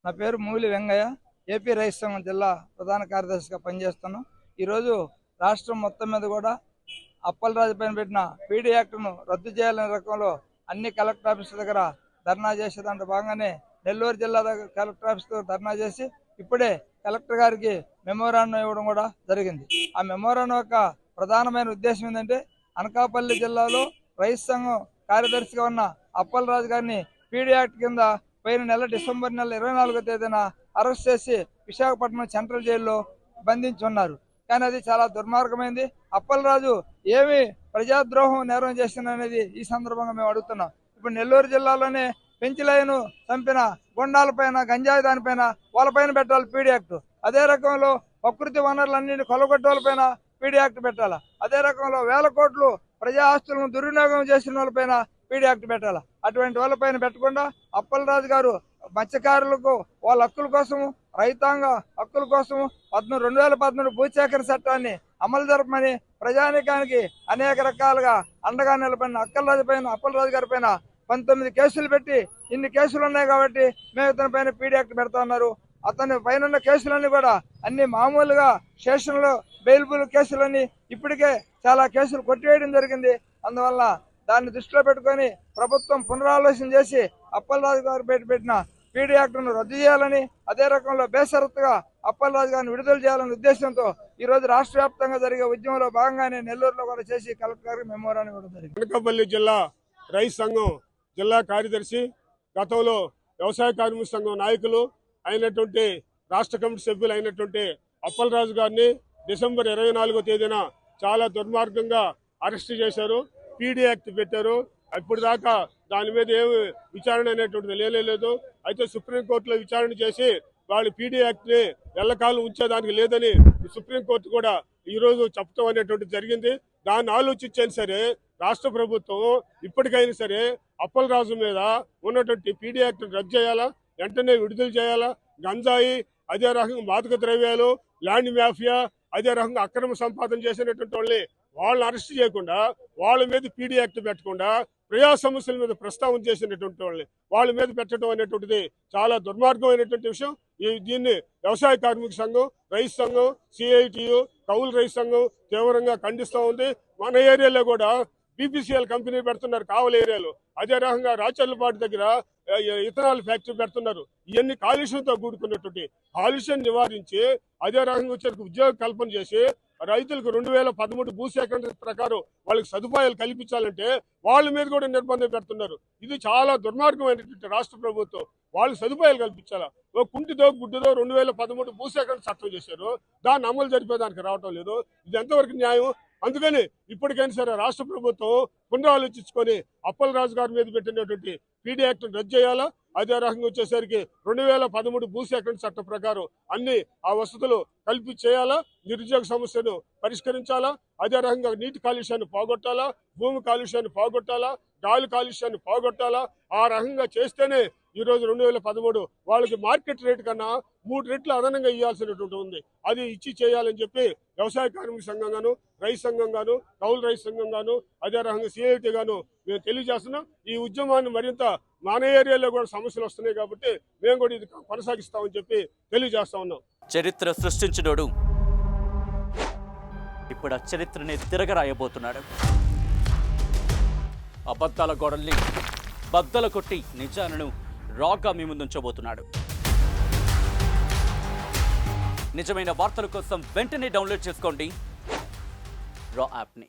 నా పేరు మూలి వెంగయ్య. ఏపీ రైతు సంఘం జిల్లా ప్రధాన కార్యదర్శిగా పనిచేస్తున్నాం. ఈరోజు రాష్ట్రం మొత్తం మీద కూడా అప్పలరాజు పైన పెట్టిన పీడీ యాక్ట్ను రద్దు చేయాలనే రకంలో అన్ని కలెక్టర్ ఆఫీసుల దగ్గర ధర్నా చేసే దాంట్లో భాగంగానే నెల్లూరు జిల్లా దగ్గర కలెక్టర్ ఆఫీస్ దగ్గర ధర్నా చేసి ఇప్పుడే కలెక్టర్ గారికి మెమోరాండం ఇవ్వడం కూడా జరిగింది. ఆ మెమోరాండం యొక్క ప్రధానమైన ఉద్దేశం ఏంటంటే అనకాపల్లి జిల్లాలో రైతు సంఘం కార్యదర్శిగా ఉన్న అప్పలరాజు గారిని పీడీ యాక్ట్ కింద పోయిన నెల డిసెంబర్ నెల 24వ తేదీన అరెస్ట్ చేసి విశాఖపట్నం సెంట్రల్ జైల్లో బంధించి ఉన్నారు. కానీ అది చాలా దుర్మార్గమైంది. అప్పలరాజు ఏమి ప్రజాద్రోహం నేరం చేసిందనేది ఈ సందర్భంగా మేము అడుగుతున్నాం. ఇప్పుడు నెల్లూరు జిల్లాలోనే పెంచిలైను చంపిన గుండాలపైన గంజాయి దానిపైన వాళ్ళపైన పెట్టాలి పీడీ యాక్ట్. అదే రకంలో ప్రకృతి వనరులన్నింటినీ కొలగొట్టేవాళ్ళపైన పీడీ యాక్ట్ పెట్టాలా. అదే రకంలో వేల కోట్లు ప్రజా ఆస్తులను దుర్వినియోగం చేసిన వాళ్ళపైన పీడీ యాక్ట్ పెట్టాలా. అటువంటి వాళ్ళపైన పెట్టకుండా అప్పలరాజు గారు మత్స్యకారులకు వాళ్ళ హక్కుల కోసము, రైతాంగ హక్కుల కోసము 2013 భూసేకరణ చట్టాన్ని అమలు జరపమని ప్రజానీకానికి అనేక రకాలుగా అండగా నిలబడిన అప్పలరాజు గారి పైన 19 కేసులు పెట్టి ఇన్ని కేసులు ఉన్నాయి కాబట్టి మేము ఇతని పైన పీడీ యాక్ట్ పెడతా ఉన్నారు. అతని పైన కేసులన్నీ కూడా అన్ని మామూలుగా స్టేషన్లో బెయిల్బుల్ కేసులన్నీ ఇప్పటికే చాలా కేసులు కొట్టివేయడం జరిగింది. అందువల్ల దాన్ని దృష్టిలో పెట్టుకొని ప్రభుత్వం పునరాలోచన చేసి అప్పలరాజు గారు పెట్టిన పీడీ యాక్ట్ను రద్దు చేయాలని, అదే రకంలో బేషరతుగా అప్పలరాజు గారిని విడుదల చేయాలనే ఉద్దేశంతో ఈ రోజు రాష్ట్ర వ్యాప్తంగా జరిగే ఉద్యమంలో భాగంగానే నెల్లూరులో కూడా చేసి కలెక్టర్ గారికి మెమోరాండం ఇవ్వడం జరిగింది. అనకాపల్లి జిల్లా రైతు సంఘం జిల్లా కార్యదర్శి, గతంలో వ్యవసాయ కార్మిక సంఘం నాయకులు అయినటువంటి రాష్ట్ర కమిటీ సభ్యులు అయినటువంటి అప్పలరాజు గారిని డిసెంబర్ 24వ తేదీన చాలా దుర్మార్గంగా అరెస్ట్ చేశారు, పీడీ యాక్ట్ పెట్టారు. ఇప్పుడు దాకా దాని మీద ఏమి విచారణ అనేటువంటిది లేదు. అయితే సుప్రీంకోర్టులో విచారణ చేసి వాళ్ళు పీడీ యాక్ట్ ని ఎల్లకాలం ఉంచేదానికి లేదని సుప్రీంకోర్టు కూడా ఈ రోజు చెప్పడం అనేటువంటిది జరిగింది. దాన్ని ఆలోచించాను సరే రాష్ట్ర ప్రభుత్వం ఇప్పటికైనా సరే అప్పలరాజు మీద ఉన్నటువంటి పీడీ యాక్ట్ రద్దు చేయాలా, వెంటనే విడుదల చేయాలా. గంజాయి, అదే రకంగా మాదక ద్రవ్యాలు, ల్యాండ్ మాఫియా, అదే రకంగా అక్రమ సంపాదన చేసినటువంటి వాళ్ళని అరెస్ట్ చేయకుండా, వాళ్ళ మీద పీడీ యాక్ట్ పెట్టకుండా, ప్రజా సమస్యల మీద ప్రస్తావన చేసినటువంటి వాళ్ళ మీద పెట్టడం అనేటువంటిది చాలా దుర్మార్గమైనటువంటి విషయం. దీన్ని వ్యవసాయ కార్మిక సంఘం, రైతు సంఘం, సిఐటియు, కౌలు రైతు సంఘం తీవ్రంగా ఖండిస్తూ ఉంది. మన ఏరియాలో కూడా బీపీసీఎల్ కంపెనీ పెడుతున్నారు కావలి ఏరియాలో. అదే రకంగా రాచర్లపాటు దగ్గర ఇథనాల్ ఫ్యాక్టరీ పెడుతున్నారు. ఇవన్నీ కాలుష్యంతో కూడుకున్నటువంటి కాలుష్యం నివారించి అదే రకంగా వచ్చేందుకు ఉద్యోగ కల్పన చేసి రైతులకు 2013 భూసేకరణ ప్రకారం వాళ్ళకి సదుపాయాలు కల్పించాలంటే వాళ్ళ మీద కూడా నిర్బంధం పెడుతున్నారు. ఇది చాలా దుర్మార్గమైనటువంటి రాష్ట్ర ప్రభుత్వం. వాళ్ళకి సదుపాయాలు కల్పించాలా. ఓ కుంటిదో గుడ్డుదో 2013 భూసేకరణ చట్టం చేశారు, దాన్ని అమలు జరిపేదానికి రావటం లేదు. ఇది ఎంతవరకు న్యాయం? అందుకని ఇప్పటికైనా సరే రాష్ట్ర ప్రభుత్వం పునరాలోచించుకొని అప్పలరాజు గారి మీద పెట్టినటువంటి పీడీ యాక్ట్ రద్దు చేయాలా. అదే రకంగా వచ్చేసరికి 2013 భూసేకరణ చట్టం ప్రకారం అన్ని ఆ వసతులు కల్పించి చేయాలా. నిరుద్యోగ సమస్యను పరిష్కరించాలా. అదే రకంగా నీటి కాలుష్యాన్ని పోగొట్టాలా, భూమి కాలుష్యాన్ని పోగొట్టాలా, గాలి కాలుష్యాన్ని పోగొట్టాలా. ఆ రకంగా చేస్తేనే ఈరోజు 2013 వాళ్ళకి మార్కెట్ రేటు కన్నా 3 రెట్లు అదనంగా ఇవ్వాల్సినటువంటి ఉంది. అది ఇచ్చి చేయాలని చెప్పి వ్యవసాయ కార్మిక సంఘం గాను, రైతు సంఘం గాను, కౌలు రైతు సంఘం గాను, అదే రకంగా సిఐటి గాను మేము తెలియజేస్తున్నాం. ఈ ఉద్యమాన్ని మరింత మన ఏరియాలో కూడా సమస్యలు వస్తున్నాయి కాబట్టి మేము కూడా ఇది కొనసాగిస్తామని చెప్పి తెలియజేస్తా ఉన్నాం. చరిత్ర సృష్టించినోడు ఇప్పుడు ఆ చరిత్రని తిరగరాయబోతున్నాడు. అబద్ధాల గోడల్ని బద్దలు కొట్టి నిజాలను రాగా మీ ముందుంచబోతున్నాడు. నిజమైన వార్తల కోసం వెంటనే డౌన్లోడ్ చేసుకోండి రా యాప్ని.